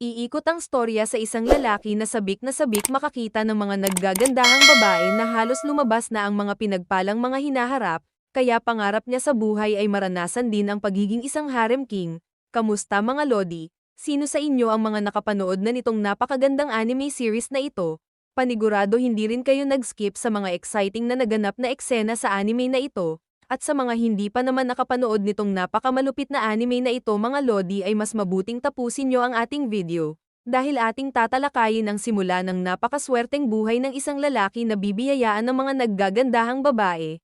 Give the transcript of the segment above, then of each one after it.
Iikot ang storya sa isang lalaki na sabik makakita ng mga naggagandahang babae na halos lumabas na ang mga pinagpalang mga hinaharap, kaya pangarap niya sa buhay ay maranasan din ang pagiging isang harem king. Kamusta mga lodi? Sino sa inyo ang mga nakapanood na nitong napakagandang anime series na ito? Panigurado hindi rin kayo nag-skip sa mga exciting na naganap na eksena sa anime na ito. At sa mga hindi pa naman nakapanood nitong napakamalupit na anime na ito mga lodi ay mas mabuting tapusin nyo ang ating video. Dahil ating tatalakayin ang simula ng napakaswerteng buhay ng isang lalaki na bibiyayaan ng mga naggagandahang babae.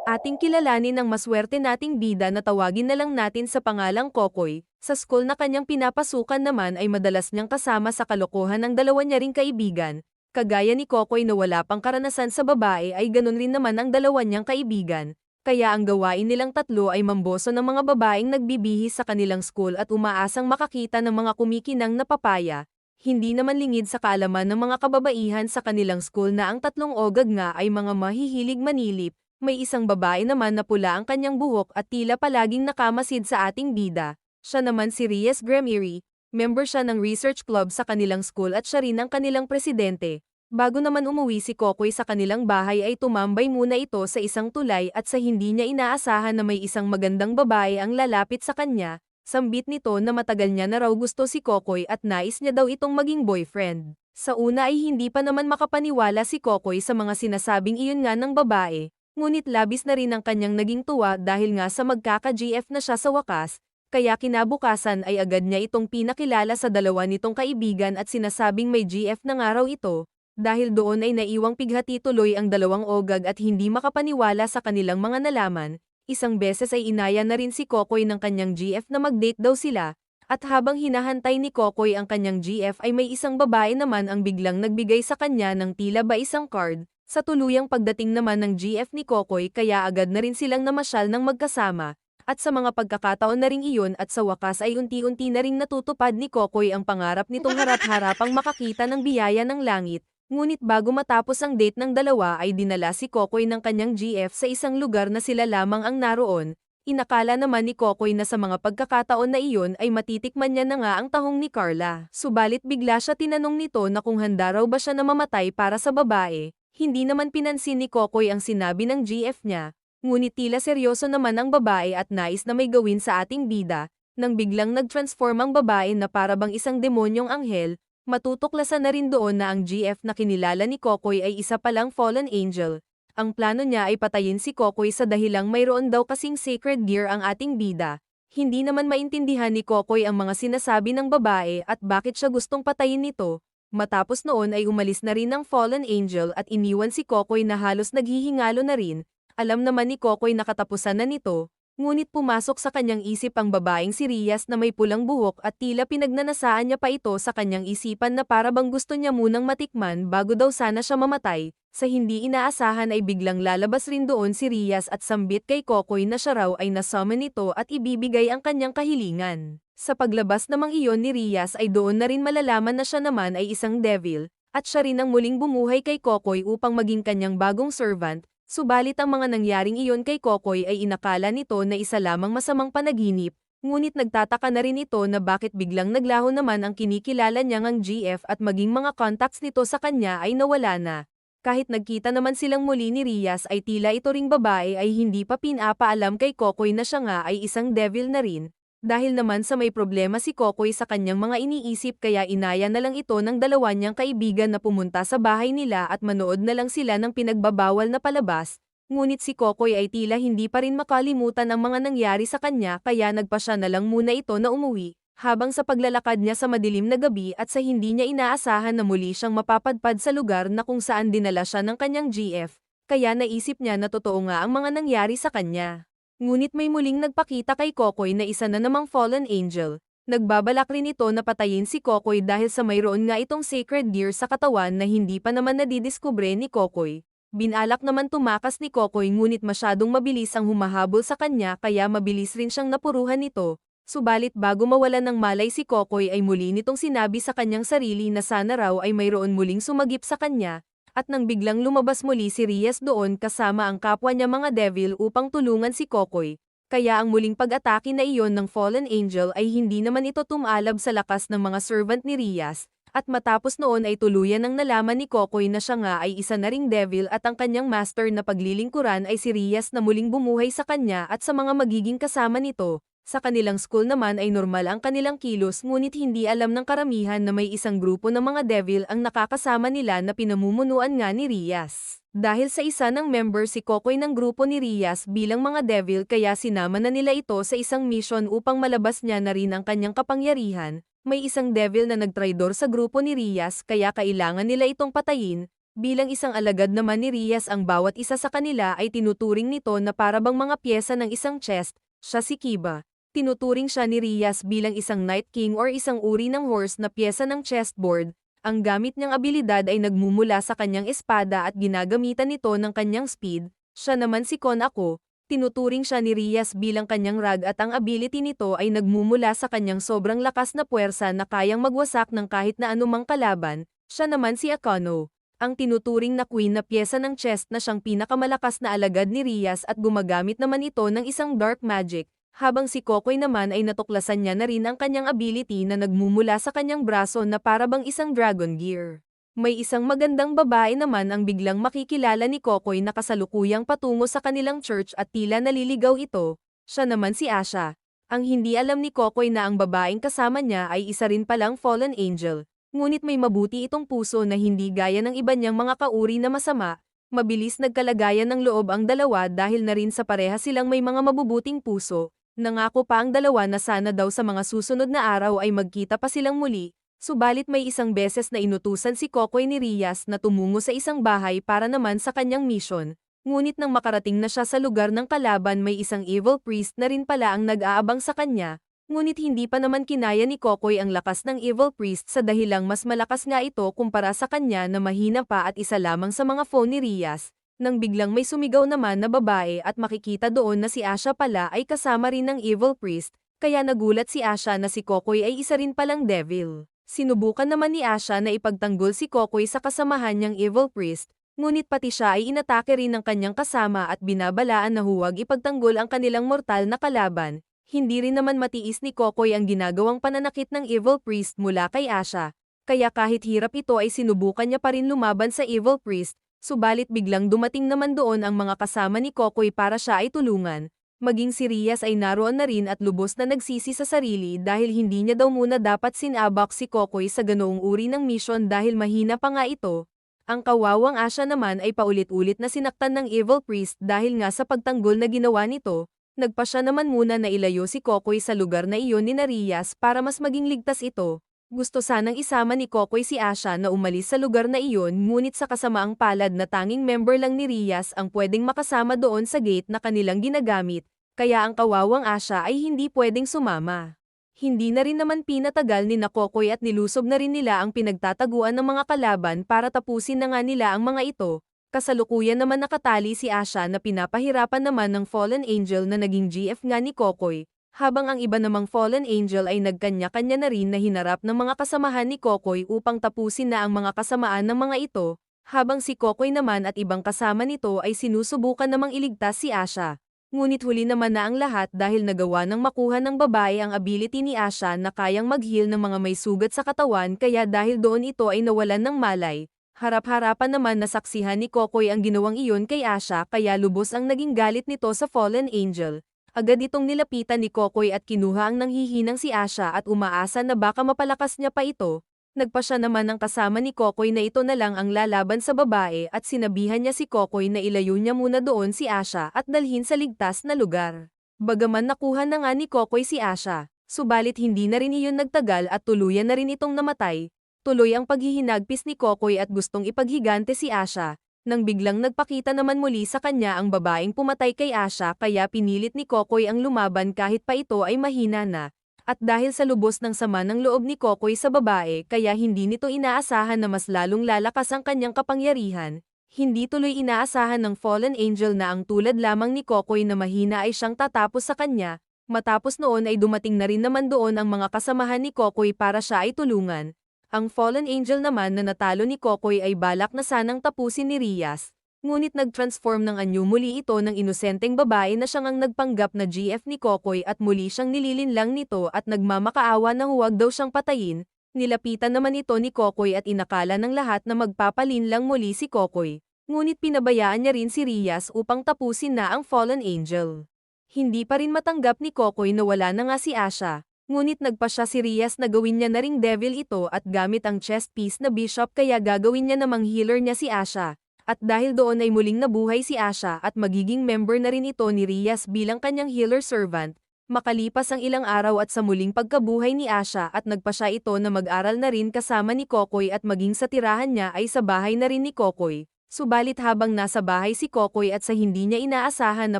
Ating kilalanin ang maswerte nating bida na tawagin na lang natin sa pangalang Kokoy. Sa school na kanyang pinapasukan naman ay madalas niyang kasama sa kalokohan ng dalawa niya ring kaibigan. Kagaya ni Kokoy na wala pang karanasan sa babae ay ganun rin naman ang dalawa niyang kaibigan. Kaya ang gawain nilang tatlo ay mamboso ng mga babaeng nagbibihis sa kanilang school at umaasang makakita ng mga kumikinang na papaya. Hindi naman lingid sa kaalaman ng mga kababaihan sa kanilang school na ang tatlong ogag nga ay mga mahihilig manilip. May isang babae naman na pula ang kanyang buhok at tila palaging nakamasid sa ating bida. Siya naman si Reyes Gremiri, member siya ng research club sa kanilang school at siya rin ang kanilang presidente. Bago naman umuwi si Kokoy sa kanilang bahay ay tumambay muna ito sa isang tulay at sa hindi niya inaasahan na may isang magandang babae ang lalapit sa kanya, sambit nito na matagal niya na raw gusto si Kokoy at nais niya daw itong maging boyfriend. Sa una ay hindi pa naman makapaniwala si Kokoy sa mga sinasabing iyon nga ng babae, ngunit labis na rin ang kanyang naging tuwa dahil nga sa magkaka-GF na siya sa wakas, kaya kinabukasan ay agad niya itong pinakilala sa dalawa nitong kaibigan at sinasabing may GF na nga raw ito. Dahil doon ay naiwang pighati tuloy ang dalawang ogag at hindi makapaniwala sa kanilang mga nalaman, isang beses ay inaya na rin si Kokoy ng kanyang GF na mag-date daw sila, at habang hinahantay ni Kokoy ang kanyang GF ay may isang babae naman ang biglang nagbigay sa kanya ng tila ba isang card, sa tuluyang pagdating naman ng GF ni Kokoy kaya agad na rin silang namasyal ng magkasama, at sa mga pagkakataon na ring iyon at sa wakas ay unti-unti na ring natutupad ni Kokoy ang pangarap nitong harap-harapang makakita ng biyaya ng langit. Ngunit bago matapos ang date ng dalawa ay dinala si Kokoy ng kanyang GF sa isang lugar na sila lamang ang naroon. Inakala naman ni Kokoy na sa mga pagkakataon na iyon ay matitikman niya na nga ang tahong ni Carla. Subalit bigla siya tinanong nito na kung handa raw ba siya na mamatay para sa babae. Hindi naman pinansin ni Kokoy ang sinabi ng GF niya. Ngunit tila seryoso naman ang babae at nais na may gawin sa ating bida. Nang biglang nag-transform ang babae na para bang isang demonyong anghel, matutuklasan na rin doon na ang GF na kinilala ni Kokoy ay isa palang fallen angel. Ang plano niya ay patayin si Kokoy sa dahilang mayroon daw kasing sacred gear ang ating bida. Hindi naman maintindihan ni Kokoy ang mga sinasabi ng babae at bakit siya gustong patayin nito. Matapos noon ay umalis na rin ang fallen angel at iniwan si Kokoy na halos naghihingalo na rin. Alam naman ni Kokoy na katapusan na nito. Ngunit pumasok sa kanyang isip ang babaeng si Rias na may pulang buhok at tila pinagnanasaan niya pa ito sa kanyang isipan na para bang gusto niya munang matikman bago daw sana siya mamatay. Sa hindi inaasahan ay biglang lalabas rin doon si Rias at sambit kay Kokoy na siya raw ay nasummon nito at ibibigay ang kanyang kahilingan. Sa paglabas namang iyon ni Rias ay doon na rin malalaman na siya naman ay isang devil, at siya rin ang muling bumuhay kay Kokoy upang maging kanyang bagong servant. Subalit ang mga nangyaring iyon kay Kokoy ay inakala nito na isa lamang masamang panaginip, ngunit nagtataka na rin ito na bakit biglang naglaho naman ang kinikilala niyang ang GF at maging mga contacts nito sa kanya ay nawala na. Kahit nagkita naman silang muli ni Rias ay tila ito ring babae ay hindi pa pinapaalam kay Kokoy na siya nga ay isang devil na rin. Dahil naman sa may problema si Kokoy sa kanyang mga iniisip kaya inaya na lang ito ng dalawa niyang kaibigan na pumunta sa bahay nila at manood na lang sila ng pinagbabawal na palabas, ngunit si Kokoy ay tila hindi pa rin makalimutan ang mga nangyari sa kanya kaya nagpasya na lang muna ito na umuwi, habang sa paglalakad niya sa madilim na gabi at sa hindi niya inaasahan na muli siyang mapapadpad sa lugar na kung saan dinala siya ng kanyang GF, kaya naisip niya na totoo nga ang mga nangyari sa kanya. Ngunit may muling nagpakita kay Kokoy na isa na namang fallen angel. Nagbabalak rin ito na patayin si Kokoy dahil sa mayroon nga itong sacred gear sa katawan na hindi pa naman nadidiskubre ni Kokoy. Binalak naman tumakas ni Kokoy ngunit masyadong mabilis ang humahabol sa kanya kaya mabilis rin siyang napuruhan nito. Subalit bago mawalan ng malay si Kokoy ay muli nitong sinabi sa kanyang sarili na sana raw ay mayroon muling sumagip sa kanya. At nang biglang lumabas muli si Rias doon kasama ang kapwa niya mga devil upang tulungan si Kokoy, Kaya ang muling pag-atake na iyon ng Fallen Angel ay hindi naman ito tumalab sa lakas ng mga servant ni Rias, at matapos noon ay tuluyan ng nalaman ni Kokoy na siya nga ay isa na ring devil at ang kanyang master na paglilingkuran ay si Rias na muling bumuhay sa kanya at sa mga magiging kasama nito. Sa kanilang school naman ay normal ang kanilang kilos ngunit hindi alam ng karamihan na may isang grupo ng mga devil ang nakakasama nila na pinamumunuan nga ni Rias. Dahil sa isa ng member si Kokoy ng grupo ni Rias bilang mga devil kaya sinama na nila ito sa isang mission upang malabas niya na rin ang kanyang kapangyarihan. May isang devil na nagtraidor sa grupo ni Rias kaya kailangan nila itong patayin. Bilang isang alagad naman ni Rias ang bawat isa sa kanila ay tinuturing nito na parabang mga pyesa ng isang chest. Siya si Kiba. Tinuturing siya ni Rias bilang isang Night King or isang uri ng horse na pyesa ng chessboard. Ang gamit niyang abilidad ay nagmumula sa kanyang espada at ginagamitan nito ng kanyang speed. Siya naman si Kon Ako. Tinuturing siya ni Rias bilang kanyang rag at ang ability nito ay nagmumula sa kanyang sobrang lakas na puwersa na kayang magwasak ng kahit na anumang kalaban. Siya naman si Akano. Ang tinuturing na queen na pyesa ng chess na siyang pinakamalakas na alagad ni Rias at gumagamit naman ito ng isang dark magic. Habang si Kokoy naman ay natuklasan niya na rin ang kanyang ability na nagmumula sa kanyang braso na parabang isang dragon gear. May isang magandang babae naman ang biglang makikilala ni Kokoy na kasalukuyang patungo sa kanilang church at tila naliligaw ito. Siya naman si Asha. Ang hindi alam ni Kokoy na ang babaeng kasama niya ay isa rin palang fallen angel. Ngunit may mabuti itong puso na hindi gaya ng iba niyang mga kauri na masama. Mabilis nagkalagayan ng loob ang dalawa dahil na rin sa pareha silang may mga mabubuting puso. Nangako pa ang dalawa na sana daw sa mga susunod na araw ay magkita pa silang muli, subalit may isang beses na inutusan si Kokoy ni Rias na tumungo sa isang bahay para naman sa kanyang mission, ngunit nang makarating na siya sa lugar ng kalaban may isang evil priest na rin pala ang nag-aabang sa kanya, ngunit hindi pa naman kinaya ni Kokoy ang lakas ng evil priest sa dahilang mas malakas nga ito kumpara sa kanya na mahina pa at isa lamang sa mga phone ni Rias. Nang biglang may sumigaw naman na babae at makikita doon na si Asha pala ay kasama rin ng evil priest, kaya nagulat si Asha na si Kokoy ay isa rin palang devil. Sinubukan naman ni Asha na ipagtanggol si Kokoy sa kasamahan niyang evil priest, ngunit pati siya ay inatake rin ng kanyang kasama at binabalaan na huwag ipagtanggol ang kanilang mortal na kalaban. Hindi rin naman matiis ni Kokoy ang ginagawang pananakit ng evil priest mula kay Asha, kaya kahit hirap ito ay sinubukan niya pa rin lumaban sa evil priest. Subalit biglang dumating naman doon ang mga kasama ni Kokoy para siya ay tulungan. Maging si Rias ay naroon na rin at lubos na nagsisi sa sarili dahil hindi niya daw muna dapat sinabak si Kokoy sa ganoong uri ng mission dahil mahina pa nga ito. Ang kawawang Asha naman ay paulit-ulit na sinaktan ng evil priest dahil nga sa pagtanggol na ginawa nito. Nagpa siya naman muna na ilayo si Kokoy sa lugar na iyon ni Rias para mas maging ligtas ito. Gusto sanang isama ni Kokoy si Asha na umalis sa lugar na iyon ngunit sa kasamaang palad na tanging member lang ni Rias ang pwedeng makasama doon sa gate na kanilang ginagamit, kaya ang kawawang Asha ay hindi pwedeng sumama. Hindi na rin naman pinatagal ni Kokoy at nilusob na rin nila ang pinagtataguan ng mga kalaban para tapusin na nga nila ang mga ito. Kasalukuyan naman nakatali si Asha na pinapahirapan naman ng fallen angel na naging GF nga ni Kokoy. Habang ang iba namang fallen angel ay nagkanya-kanya na rin na hinarap ng mga kasamahan ni Kokoy upang tapusin na ang mga kasamaan ng mga ito, habang si Kokoy naman at ibang kasama nito ay sinusubukan namang iligtas si Asha. Ngunit huli naman na ang lahat dahil nagawa ng makuha ng babae ang ability ni Asha na kayang mag-heal ng mga may sugat sa katawan kaya dahil doon ito ay nawalan ng malay. Harap-harapan naman na saksihan ni Kokoy ang ginawang iyon kay Asha kaya lubos ang naging galit nito sa fallen angel. Agad itong nilapitan ni Kokoy at kinuha ang nanghihinang si Asha at umaasa na baka mapalakas niya pa ito. Nagpa siya naman ng kasama ni Kokoy na ito na lang ang lalaban sa babae at sinabihan niya si Kokoy na ilayo niya muna doon si Asha at dalhin sa ligtas na lugar. Bagaman nakuha na nga ni Kokoy si Asha, subalit hindi na rin iyon nagtagal at tuluyan na rin itong namatay. Tuloy ang paghihinagpis ni Kokoy at gustong ipaghigante si Asha. Nang biglang nagpakita naman muli sa kanya ang babaeng pumatay kay Asha kaya pinilit ni Kokoy ang lumaban kahit pa ito ay mahina na. At dahil sa lubos ng sama ng loob ni Kokoy sa babae kaya hindi nito inaasahan na mas lalong lalakas ang kanyang kapangyarihan, hindi tuloy inaasahan ng fallen angel na ang tulad lamang ni Kokoy na mahina ay siyang tatapos sa kanya. Matapos noon ay dumating na rin naman doon ang mga kasamahan ni Kokoy para siya ay tulungan. Ang fallen angel naman na natalo ni Kokoy ay balak na sanang tapusin ni Rias, Ngunit nag-transform ng anyo muli ito ng inosenteng babae na siyang ang nagpanggap na GF ni Kokoy at muli siyang nililinlang nito at nagmamakaawa na huwag daw siyang patayin. Nilapitan naman ito ni Kokoy at inakala ng lahat na magpapalinlang muli si Kokoy. Ngunit pinabayaan niya rin si Rias upang tapusin na ang Fallen Angel. Hindi pa rin matanggap ni Kokoy na wala na nga si Asha. Ngunit nagpa siya si Rias na gawin niya na ring devil ito at gamit ang chest piece na bishop kaya gagawin niya namang healer niya si Asha. At dahil doon ay muling nabuhay si Asha at magiging member na rin ito ni Rias bilang kanyang healer servant. Makalipas ang ilang araw at sa muling pagkabuhay ni Asha at nagpa siya ito na mag-aral na rin kasama ni Kokoy at maging sa tirahan niya ay sa bahay na rin ni Kokoy. Subalit habang nasa bahay si Kokoy at sa hindi niya inaasahan na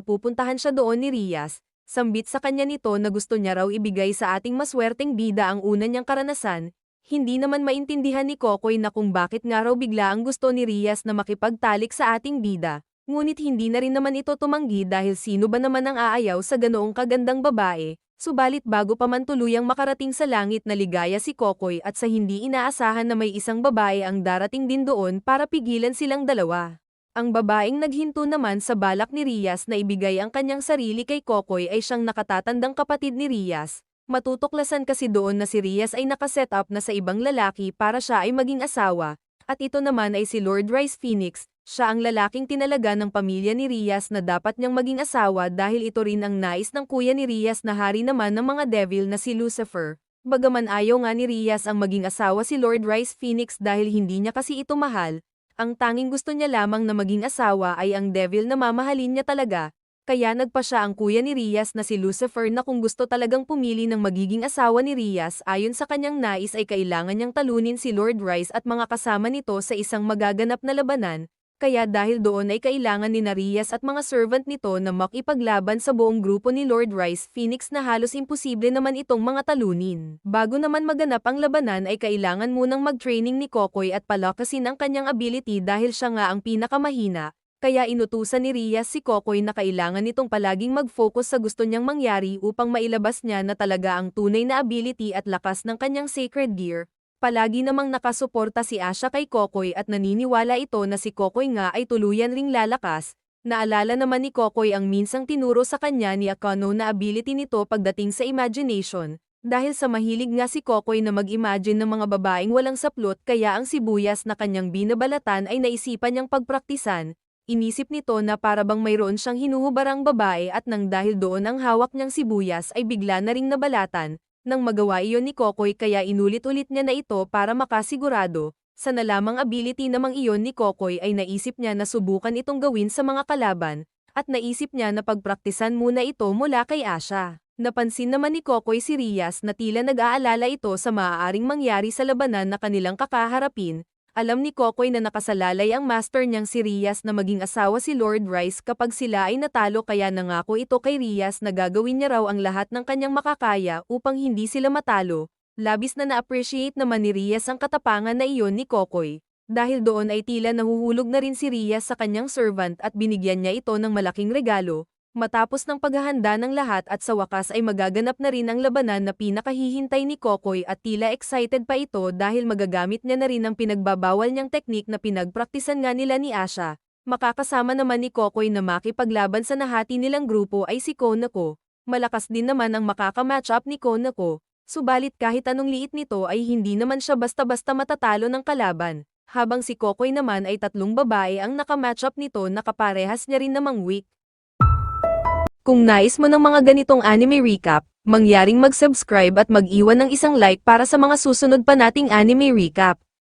pupuntahan siya doon ni Rias, sambit sa kanya nito na gusto niya raw ibigay sa ating maswerteng bida ang una niyang karanasan. Hindi naman maintindihan ni Kokoy na kung bakit nga raw bigla ang gusto ni Rias na makipagtalik sa ating bida. Ngunit hindi na rin naman ito tumanggi dahil sino ba naman ang aayaw sa ganoong kagandang babae. Subalit bago pa man tuluyang makarating sa langit na ligaya si Kokoy at sa hindi inaasahan na may isang babae ang darating din doon para pigilan silang dalawa. Ang babaeng naghinto naman sa balak ni Rias na ibigay ang kanyang sarili kay Kokoy ay siyang nakatatandang kapatid ni Rias. Matutuklasan kasi doon na si Rias ay nakaset up na sa ibang lalaki para siya ay maging asawa, at ito naman ay si Lord Rice Phoenix, siya ang lalaking tinalaga ng pamilya ni Rias na dapat niyang maging asawa dahil ito rin ang nais ng kuya ni Rias na hari naman ng mga devil na si Lucifer. Bagaman ayaw nga ni Rias ang maging asawa si Lord Rice Phoenix dahil hindi niya kasi ito mahal, ang tanging gusto niya lamang na maging asawa ay ang devil na mamahalin niya talaga. Kaya nagpa siya ang kuya ni Rias na si Lucifer na kung gusto talagang pumili ng magiging asawa ni Rias ayon sa kanyang nais ay kailangan niyang talunin si Lord Rice at mga kasama nito sa isang magaganap na labanan, kaya dahil doon ay kailangan ni Rias at mga servant nito na makipaglaban sa buong grupo ni Lord Rice Phoenix na halos imposible naman itong mga talunin. Bago naman maganap ang labanan ay kailangan munang mag-training ni Kokoy at palakasin ang kanyang ability dahil siya nga ang pinakamahina. Kaya inutusan ni Rias si Kokoy na kailangan nitong palaging mag-focus sa gusto niyang mangyari upang mailabas niya na talaga ang tunay na ability at lakas ng kanyang sacred gear. Palagi namang nakasuporta si Asha kay Kokoy at naniniwala ito na si Kokoy nga ay tuluyan ring lalakas. Naalala naman ni Kokoy ang minsang tinuro sa kanya ni Akano na ability nito pagdating sa imagination. Dahil sa mahilig nga si Kokoy na mag-imagine ng mga babaeng walang saplot kaya ang sibuyas na kanyang binabalatan ay naisipan niyang pagpraktisan. Inisip nito na para bang mayroon siyang hinuhubarang babae at nang dahil doon ang hawak niyang sibuyas ay bigla na ring nabalatan. Nang magawa iyon ni Kokoy kaya inulit-ulit niya na ito para makasigurado. Sa nalamang ability namang iyon ni Kokoy ay naisip niya na subukan itong gawin sa mga kalaban, at naisip niya na pagpraktisan muna ito mula kay Asha. Napansin naman ni Kokoy si Rias na tila nag-aalala ito sa maaaring mangyari sa labanan na kanilang kakaharapin. Alam ni Kokoy na nakasalalay ang master niyang si Rias na maging asawa si Lord Rice kapag sila ay natalo kaya nangako ito kay Rias na gagawin niya raw ang lahat ng kanyang makakaya upang hindi sila matalo. Labis na na-appreciate naman ni Rias ang katapangan na iyon ni Kokoy. Dahil doon ay tila nahuhulog na rin si Rias sa kanyang servant at binigyan niya ito ng malaking regalo. Matapos ng paghahanda ng lahat at sa wakas ay magaganap na rin ang labanan na pinakahihintay ni Kokoy at tila excited pa ito dahil magagamit niya na rin ang pinagbabawal niyang teknik na pinagpraktisan nga nila ni Asha. Makakasama naman ni Kokoy na makipaglaban sa nahati nilang grupo ay si Konako. Malakas din naman ang makakamatch up ni Konako. Subalit kahit anong liit nito ay hindi naman siya basta-basta matatalo ng kalaban. Habang si Kokoy naman ay 3 babae ang nakamatch up nito na kaparehas niya rin namang weak. Kung nais mo ng mga ganitong anime recap, mangyaring mag-subscribe at mag-iwan ng isang like para sa mga susunod pa nating anime recap.